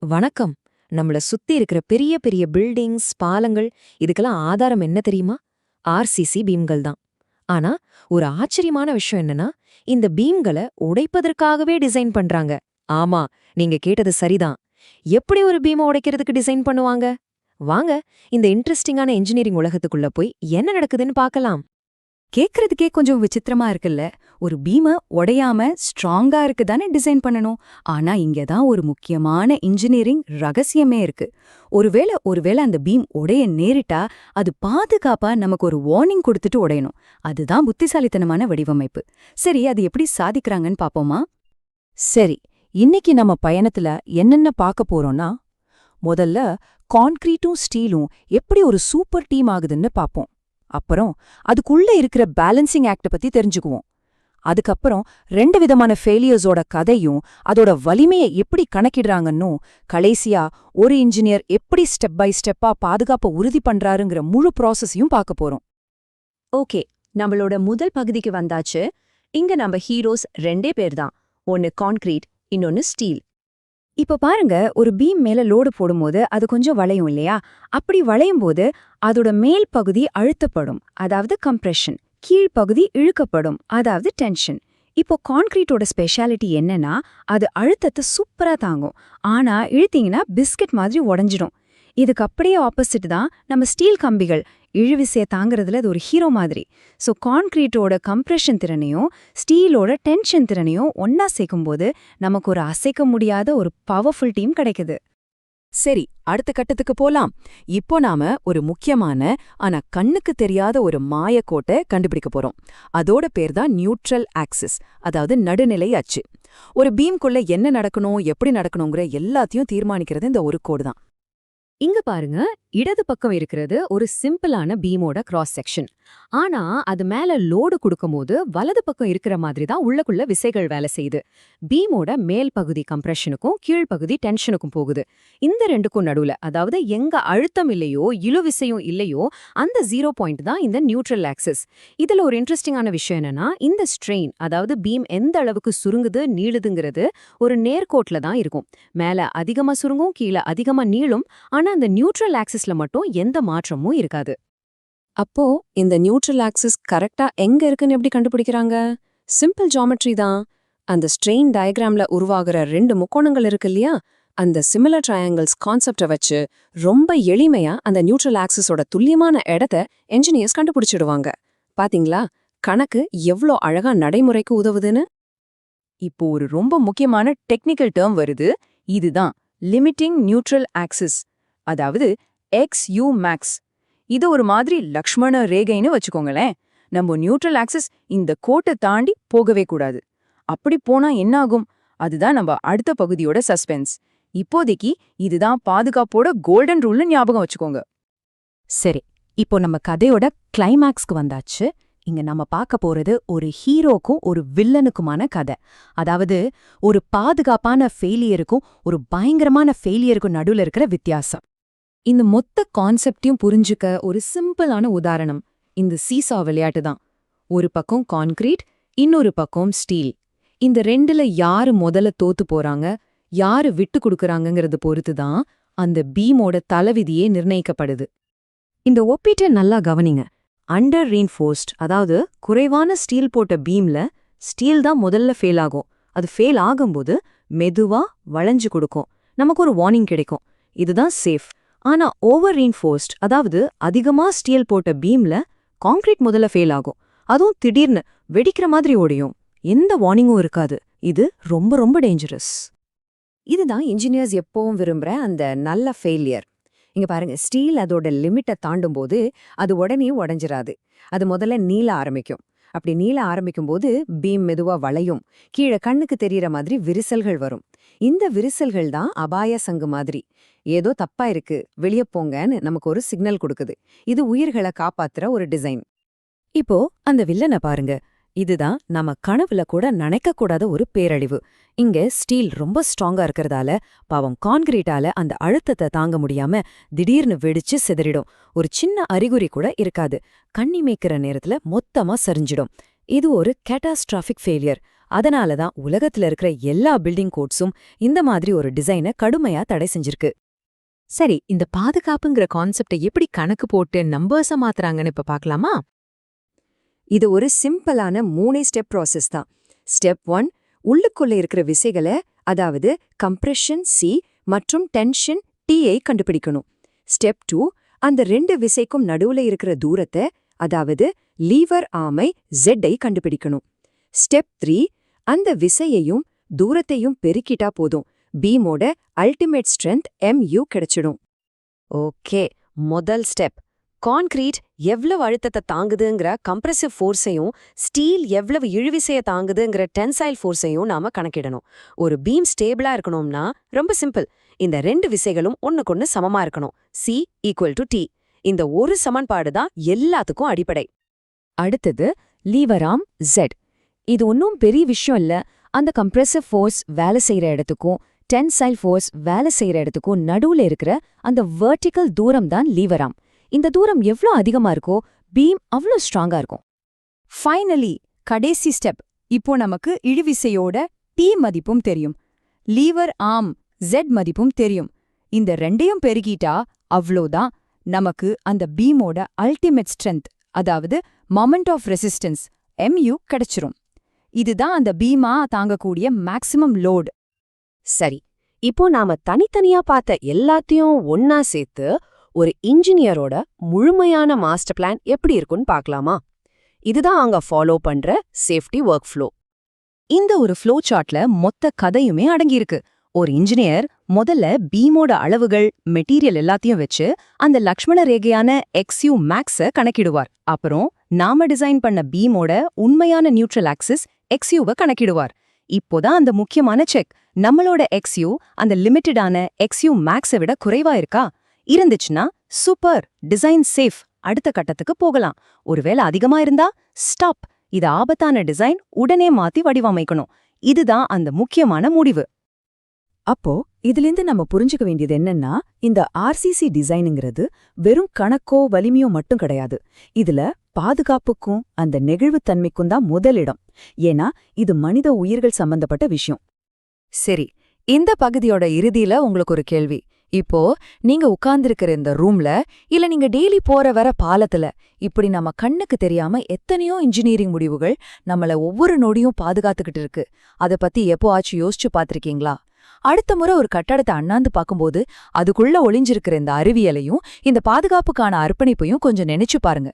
வணக்கம். நம்மள சுத்தி இருக்கிற பெரிய பெரிய பில்டிங்ஸ், பாலங்கள் இதுக்கெல்லாம் ஆதாரம் என்ன தெரியுமா? ஆர்சிசி பீம்கள் தான். ஆனா, ஒரு ஆச்சரியமான விஷயம் என்னன்னா, இந்த பீம்கள உடைப்பதற்காகவே டிசைன் பண்றாங்க. ஆமா, நீங்க கேட்டது சரிதான். எப்படி ஒரு பீம உடைக்கிறதுக்கு டிசைன் பண்ணுவாங்க? வாங்க, இந்த இன்ட்ரெஸ்டிங்கான இன்ஜினியரிங் உலகத்துக்குள்ள போய் என்ன நடக்குதுன்னு பார்க்கலாம். கேக்குறதுக்கே கொஞ்சம் விசித்திரமா இருக்குல்ல. ஒரு பீம உடையாம ஸ்ட்ராங்கா இருக்கு தானே டிசைன் பண்ணணும். ஆனா இங்க தான் ஒரு முக்கியமான இன்ஜினியரிங் ரகசியமே இருக்கு. ஒருவேளை அந்த பீம் உடைய நேரிட்டா அது பாதுகாப்பா நமக்கு ஒரு வார்னிங் கொடுத்துட்டு உடையணும். அதுதான் புத்திசாலித்தனமான வடிவமைப்பு. சரி, அது எப்படி சாதிக்கிறாங்கன்னு பாப்போமா? சரி, இன்னைக்கு நம்ம பயணத்துல என்னென்ன பார்க்க போறோம்னா, முதல்ல கான்கிரீட்டும் ஸ்டீலும் எப்படி ஒரு சூப்பர் டீம் ஆகுதுன்னு பாப்போம். அப்புறம் அதுக்குள்ள இருக்கிற பேலன்சிங் ஆக்ட பத்தி தெரிஞ்சுக்குவோம். அதுக்கப்புறம் 2 விதமான ஃபெயிலியர்ஸோட கதையும் அதோட வலிமையை எப்படி கணக்கிடுறாங்கன்னும், கடைசியா ஒரு இன்ஜினியர் எப்படி ஸ்டெப் பை ஸ்டெப்பா பாதுகாப்பை உறுதி பண்றாருங்கிற முழு ப்ராசஸையும் பார்க்க போறோம். ஓகே, நம்மளோட முதல் பகுதிக்கு வந்தாச்சு. இங்க நம்ம ஹீரோஸ் 2 பேர் தான். ஒன்னு கான்கிரீட், இன்னொன்னு ஸ்டீல். இப்ப பாருங்க, ஒரு பீம் மேல லோடு போடும்போது அது கொஞ்சம் வளையும் இல்லையா? அப்படி வளையும் போது அதோட மேல் பகுதி அழுத்தப்படும், அதாவது கம்ப்ரெஷன். கீழ்ப்பகுதி இழுக்கப்படும், அதாவது டென்ஷன். இப்போ கான்கிரீட்டோட ஸ்பெஷாலிட்டி என்னன்னா, அது அழுத்தத்தை சூப்பரா தாங்கும். ஆனா இழுத்தீங்கன்னா பிஸ்கட் மாதிரி உடைஞ்சிடும். இதுக்கு அப்படியே ஆப்போசிட் தான் நம்ம ஸ்டீல் கம்பிகள். இழுவிசைய தாங்கிறதுல அது ஒரு ஹீரோ மாதிரி. ஸோ கான்கிரீட்டோட கம்ப்ரெஷன் திறனையும் ஸ்டீலோட டென்ஷன் திறனையும் ஒன்னா சேர்க்கும்போது நமக்கு ஒரு அசைக்க முடியாத ஒரு பவர்ஃபுல் டீம் கிடைக்குது. சரி, அடுத்த கட்டத்துக்கு போலாம். இப்போ நாம ஒரு முக்கியமான ஆனா கண்ணுக்கு தெரியாத ஒரு மாயக்கோட்டை கண்டுபிடிக்க போறோம். அதோட பேர் தான் நியூட்ரல் ஆக்சிஸ், அதாவது நடுநிலை அச்சு. ஒரு பீம்குள்ள என்ன நடக்கணும், எப்படி நடக்கணுங்கிற எல்லாத்தையும் தீர்மானிக்கிறது இந்த ஒரு கோடு தான். இங்க பாருங்க, இடது பக்கம் இருக்கிறது ஒரு சிம்பிளான பீமோட கிராஸ் செக்ஷன். ஆனா அது மேல லோடு கொடுக்கும்போது வலது பக்கம் இருக்கிற மாதிரி தான் உள்ளுக்குள்ள விசைகள் வேலை செய்யுது. பீமோட மேல் பகுதி கம்ப்ரெஷனுக்கும் கீழ்ப்பகுதி டென்ஷனுக்கும் போகுது. இந்த ரெண்டுக்கும் நடுவுல, அதாவது எங்க அழுத்தம் இல்லையோ இழுவிசையும் இல்லையோ அந்த 0 பாயிண்ட் தான் இந்த நியூட்ரல் ஆக்சிஸ். இதுல ஒரு இன்ட்ரெஸ்டிங்கான விஷயம் என்னன்னா, இந்த ஸ்ட்ரெயின், அதாவது பீம் எந்த அளவுக்கு சுருங்குது நீளுதுங்கிறது ஒரு நேர்கோட்ல தான் இருக்கும். மேல அதிகமா சுருங்கும், கீழே அதிகமா நீளும். ஆனா அந்த நியூட்ரல் ஆக்சிஸ்ல மட்டும் எந்த மாற்றமும் இருக்காது. அப்போ இந்த நியூட்ரல் ஆக்சிஸ் கரெக்டா எங்க இருக்குன்னு எப்படி கண்டுபிடிக்கிறாங்க? சிம்பிள் ஜியாமெட்ரி தான். அந்த ஸ்ட்ரெயின் டயக்ராம்ல உருவாகிற 2 முக்கோணங்கள் இருக்கு இல்லையா, அந்த சிமிலர் ட்ரையாங்கிள்ஸ் கான்செப்டை வச்சு ரொம்ப எளிமையா அந்த நியூட்ரல் ஆக்சிஸோட துல்லியமான இடத்த என்ஜினியர்ஸ் கண்டுபிடிச்சிடுவாங்க. பாத்தீங்களா, கணக்கு எவ்ளோ அழகா நடைமுறைக்கு உதவுதுன்னு? இப்போ ஒரு ரொம்ப முக்கியமான டெக்னிக்கல் டேர்ம் வருது. இதுதான் லிமிட்டிங் நியூட்ரல் ஆக்சிஸ், அதாவது XU மேக்ஸ். இது ஒரு மாதிரி லக்ஷ்மண ரேகைன்னு வச்சுக்கோங்களேன். நம்ம நியூட்ரல் ஆக்சிஸ் இந்த கோட்டை தாண்டி போகவே கூடாது. அப்படி போனா என்ன ஆகும்? அதுதான் நம்ம அடுத்த பகுதியோட சஸ்பென்ஸ். இப்போதைக்கு இதுதான் பாதுகாப்போட கோல்டன் ரூல்னு ஞாபகம் வச்சுக்கோங்க. சரி, இப்போ நம்ம கதையோட கிளைமேக்ஸ்க்கு வந்தாச்சு. இங்க நம்ம பார்க்க போறது ஒரு ஹீரோக்கும் ஒரு வில்லனுக்குமான கதை. அதாவது ஒரு பாதுகாப்பான ஃபெயிலியருக்கும் ஒரு பயங்கரமான ஃபெயிலியருக்கும் நடுவுல இருக்கிற வித்தியாசம். இந்த மொத்த கான்செப்டையும் புரிஞ்சுக்க ஒரு சிம்பிளான உதாரணம் இந்த சீசா விளையாட்டு தான். ஒரு பக்கம் கான்கிரீட், இன்னொரு பக்கம் ஸ்டீல். இந்த 2ல யாரு முதல்ல தோத்து போறாங்க, யாரு விட்டு கொடுக்கறாங்கங்கிறது பொறுத்து தான் அந்த பீமோட தலைவிதியே நிர்ணயிக்கப்படுது. இந்த ஒப்பீட்டை நல்லா கவனிங்க. அண்டர் ரீன்ஃபோர்ஸ்ட், அதாவது குறைவான ஸ்டீல் போட்ட பீம்ல ஸ்டீல் தான் முதல்ல ஃபெயில் ஆகும். அது ஃபெயில் ஆகும்போது மெதுவா வளைஞ்சு கொடுக்கும், நமக்கு ஒரு வார்னிங் கிடைக்கும். இதுதான் சேஃப். ஆனா ஓவர் ரீன்ஃபோர்ஸ்ட், அதாவது அதிகமா ஸ்டீல் போட்ட பீம்ல கான்கிரீட் முதல்ல ஃபெயில் ஆகும். அதுவும் திடீர்னு வெடிக்கிற மாதிரி ஓடியும், எந்த வார்னிங்கும் இருக்காது. இது ரொம்ப ரொம்ப டேஞ்சரஸ். இதுதான் இன்ஜினியர்ஸ் எப்பவும் விரும்புற அந்த நல்ல ஃபெயிலியர். இங்க பாருங்க, ஸ்டீல் அதோட லிமிட்டை தாண்டும் போது அது உடனே உடைஞ்சிராது. அது முதல்ல நீள ஆரம்பிக்கும். அப்படி நீள ஆரம்பிக்கும் போது பீம் மெதுவா வளையும். கீழே கண்ணுக்கு தெரியற மாதிரி விரிசல்கள் வரும். இந்த விரிசல்கள் தான் அபாய சங்கு மாதிரி. ஏதோ தப்பா இருக்கு, வெளியே போங்கன்னு நமக்கு ஒரு சிக்னல் கொடுக்குது. இது உயிர்களை காப்பாத்துற ஒரு டிசைன். இப்போ அந்த வில்லனை பாருங்க. இதுதான் நம்ம கனவுல கூட நினைக்கக்கூடாத ஒரு பேரழிவு. இங்க ஸ்டீல் ரொம்ப ஸ்ட்ராங்கா இருக்கறதால பாவம் கான்கிரீட்டால அந்த அழுத்தத்தை தாங்க முடியாம திடீர்னு வெடிச்சு சிதறிடும். ஒரு சின்ன அறிகுறி கூட இருக்காது. கண்ணி மேய்க்கிற நேரத்துல மொத்தமா சரிஞ்சிடும். இது ஒரு கேட்டாஸ்ட்ராஃபிக் ஃபெயிலியர். அதனால தான் உலகத்துல இருக்கிற எல்லா பில்டிங் கோட்ஸும் இந்த மாதிரி ஒரு டிசைனை கடுமையா தடை செஞ்சிருக்கு. சரி, இந்த பாதுகாப்புங்கிற கான்செப்டை எப்படி கணக்கு போட்டு நம்பர்ஸா மாத்துறாங்கன்னு இப்ப பார்க்கலாமா? இது ஒரு சிம்பிளான 3 ஸ்டெப் ப்ராசஸ் தான். ஸ்டெப் 1, உள்ளுக்குள்ள இருக்கிற விசைகளை, அதாவது கம்ப்ரெஷன் C மற்றும் டென்ஷன் T ஐ கண்டுபிடிக்கணும். ஸ்டெப் 2, அந்த 2 விசைக்கும் நடுவுல இருக்கிற தூரத்தை, அதாவது லீவர் ஆமை Z ஐ கண்டுபிடிக்கணும். ஸ்டெப் 3, அந்த விசையையும் தூரத்தையும் பெருக்கிட்டா போதும், பீமோட அல்டிமேட் ஸ்ட்ரென்த் MU கிடைச்சிடும். ஓகே, முதல் ஸ்டெப். கான்கிரீட் எவ்வளவு அழுத்தத்தை தாங்குதுங்கிற கம்ப்ரெசிவ் ஃபோர்ஸையும் ஸ்டீல் எவ்வளவு இழுவிசையை தாங்குதுங்கிற டென்சைல் ஃபோர்ஸையும் நாம கணக்கிடணும். ஒரு பீம் ஸ்டேபிளா இருக்கணும்னா ரொம்ப சிம்பிள். இந்த 2 விசைகளும் ஒண்ணுக்கொன்னு சமமா இருக்கணும். C = T. இந்த ஒரு சமன்பாடு தான் எல்லாத்துக்கும் அடிப்படை. அடுத்தது லீவர் ஆர்ம் Z. இது ஒன்றும் பெரிய விஷயம் இல்ல. அந்த கம்ப்ரெசிவ் ஃபோர்ஸ் வேலை செய்யற இடத்துக்கும் டென்சைல் ஃபோர்ஸ் வேலை செய்யற இடத்துக்கும் நடுவுல இருக்கிற அந்த வெர்டிக்கல் தூரம் தான் லீவர் ஆர்ம். இந்த தூரம் எவ்வளோ அதிகமா இருக்கோ பீம் அவ்வளோ ஸ்ட்ராங்கா இருக்கும். ஃபைனலி கடைசி ஸ்டெப். இப்போ நமக்கு இழுவிசையோட T மதிப்பும் தெரியும், லீவர் ஆர்ம் Z மதிப்பும் தெரியும். இந்த ரெண்டையும் பெருகிட்டா அவ்வளோதான், நமக்கு அந்த பீமோட அல்டிமேட் ஸ்ட்ரென்த், அதாவது மொமெண்ட் ஆஃப் ரெசிஸ்டன்ஸ் MU கிடைச்சிரும். இதுதான் அந்த பீமா தாங்கக்கூடிய மேக்ஸிமம் லோட். சரி, இப்போ நாம தனித்தனியா பார்த்த எல்லாத்தையும் ஒன்னா சேர்த்து ஒரு இன்ஜினியரோட முழுமையான மாஸ்டர் பிளான் எப்படி இருக்குன்னு பார்க்கலாமா? இதுதான் அங்க ஃபாலோ பண்ற சேஃப்டி ஒர்க் ஃப்ளோ. இந்த ஒரு ஃப்ளோ சார்ட்ல மொத்த கதையுமே அடங்கியிருக்கு. ஒரு இன்ஜினியர் முதல்ல பீமோட அளவுகள், மெட்டீரியல் எல்லாத்தையும் வச்சு அந்த லக்ஷ்மண ரேகையான XU மேக்ஸ கணக்கிடுவார். அப்புறம் நாம டிசைன் பண்ண பீமோட உண்மையான நியூட்ரல் ஆக்சிஸ் XUவை கணக்கிடுவார். இப்போதான் அந்த முக்கியமான செக். நம்மளோட XU அந்த லிமிட்டடான XU மேக்ஸை விட குறைவா இருக்கா? இருந்துச்சுன்னா சூப்பர், டிசைன் சேஃப், அடுத்த கட்டத்துக்கு போகலாம். ஒருவேளை அதிகமா இருந்தா ஸ்டாப், இது ஆபத்தான டிசைன், உடனே மாத்தி வடிவமைக்கணும். இதுதான் அந்த முக்கியமான முடிவு. அப்போ இதிலிருந்து நம்ம புரிஞ்சுக்க வேண்டியது என்னன்னா, இந்த RCC டிசைனுங்கிறது வெறும் கணக்கோ வலிமையோ மட்டும் கிடையாது. இதுல பாதுகாப்புக்கும் அந்த நெகிழ்வுத்தன்மைக்கும் தான் முதலிடம். ஏன்னா இது மனித உயிர்கள் சம்பந்தப்பட்ட விஷயம். சரி, இந்த பகுதியோட இறுதியில உங்களுக்கு ஒரு கேள்வி. இப்போ நீங்க உட்கார்ந்திருக்கிற இந்த ரூம்ல, இல்ல நீங்க டெய்லி போற வர பாலத்துல, இப்படி நம்ம கண்ணுக்கு தெரியாம எத்தனையோ இன்ஜினியரிங் முடிவுகள் நம்மள ஒவ்வொரு நொடியும் பாதுகாத்துக்கிட்டு இருக்கு. அத பத்தி எப்போ ஆச்சு யோசிச்சு பாத்திருக்கீங்களா? அடுத்த முறை ஒரு கட்டடத்தை அண்ணாந்து பார்க்கும்போது அதுக்குள்ள ஒளிஞ்சிருக்கிற இந்த அறிவியலையும் இந்த பாதுகாப்புக்கான அர்ப்பணிப்பையும் கொஞ்சம் நினைச்சு பாருங்க.